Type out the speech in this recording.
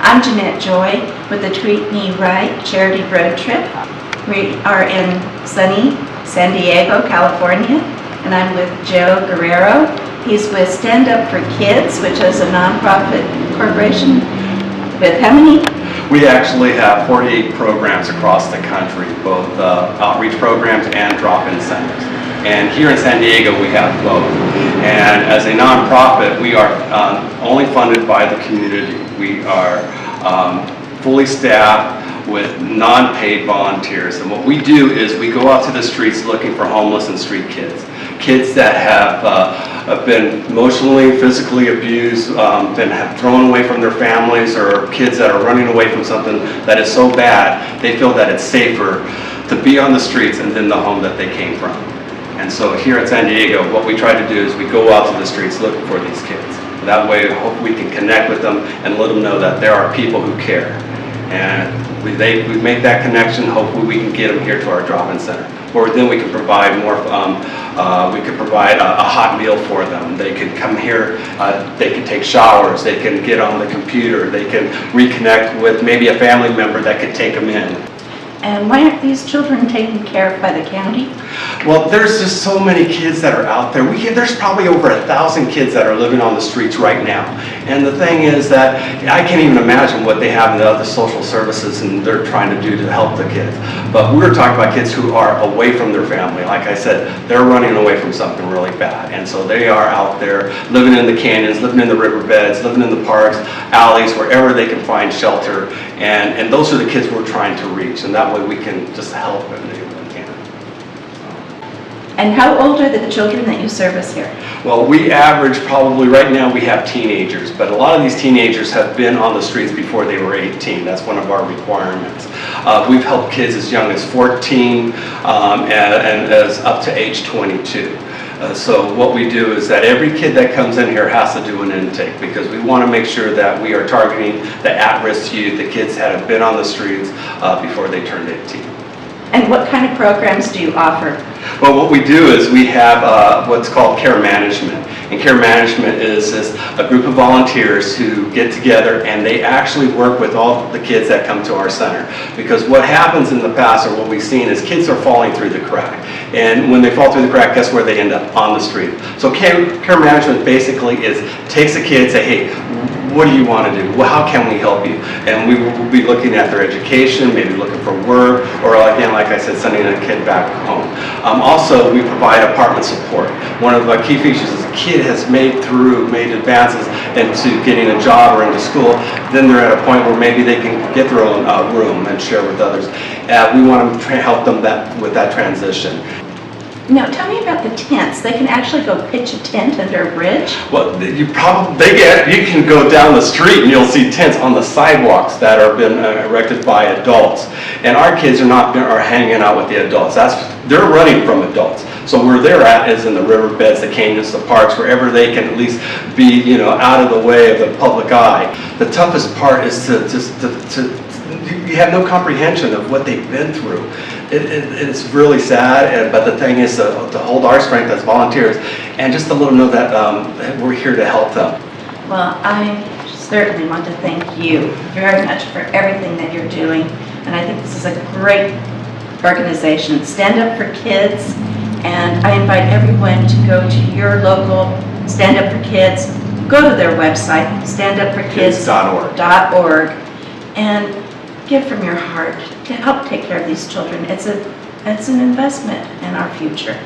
I'm Jeanette Joy with the Treat Me Right Charity Road Trip. We are in sunny San Diego, California, and I'm with Joe Guerrero. He's with Stand Up for Kids, which is a nonprofit corporation. With how many? We actually have 48 programs across the country, both outreach programs and drop-in centers. And here in San Diego, we have both. And as a nonprofit, we are only funded by the community. We are fully staffed with non-paid volunteers. And what we do is we go out to the streets looking for homeless and street kids. Kids that have been emotionally, physically abused, been thrown away from their families, or kids that are running away from something that is so bad, they feel that it's safer to be on the streets and than the home that they came from. And so here at San Diego, what we try to do is we go out to the streets looking for these kids. That way, hope we can connect with them and let them know that there are people who care. And we make that connection. Hopefully, we can get them here to our drop-in center, or then we can provide more. We can provide a hot meal for them. They can come here. They can take showers. They can get on the computer. They can reconnect with maybe a family member that could take them in. And why aren't these children taken care of by the county? Well, there's just so many kids that are out there. There's probably over 1,000 kids that are living on the streets right now. And the thing is that I can't even imagine what they have in the other social services and they're trying to do to help the kids. But we're talking about kids who are away from their family. Like I said, they're running away from something really bad. And so they are out there living in the canyons, living in the riverbeds, living in the parks, alleys, wherever they can find shelter. And those are the kids we're trying to reach. And that way we can just help them. And how old are the children that you service here? Well, we average probably, right now we have teenagers, but a lot of these teenagers have been on the streets before they were 18. That's one of our requirements. We've helped kids as young as 14 and as up to age 22. So what we do is that every kid that comes in here has to do an intake, because we want to make sure that we are targeting the at-risk youth, the kids that have been on the streets before they turned 18. And what kind of programs do you offer? Well, what we do is we have what's called care management. And care management is a group of volunteers who get together and they actually work with all the kids that come to our center. Because what happens in the past, or what we've seen, is kids are falling through the crack. And when they fall through the crack, guess where they end up? On the street. So care management basically takes a kid and say, hey, what do you want to do? Well, how can we help you? And we will be looking at their education, maybe looking for work, or again, like I said, sending a kid back home. Also, we provide apartment support. One of our key features is a kid has made advances into getting a job or into school. Then they're at a point where maybe they can get their own room and share with others. We want to help them with that transition. Now, tell me about the tents. They can actually go pitch a tent under a bridge? Well, you can go down the street and you'll see tents on the sidewalks that are been erected by adults. And our kids are hanging out with the adults. They're running from adults. So where they're at is in the riverbeds, the canyons, the parks, wherever they can at least be, out of the way of the public eye. The toughest part is you have no comprehension of what they've been through. It's really sad, but the thing is to hold our strength as volunteers and just to let them know that we're here to help them. Well, I certainly want to thank you very much for everything that you're doing, and I think this is a great organization, Stand Up for Kids, and I invite everyone to go to your local Stand Up for Kids, go to their website, standupforkids.org, and give from your heart to help take care of these children. It's an investment in our future.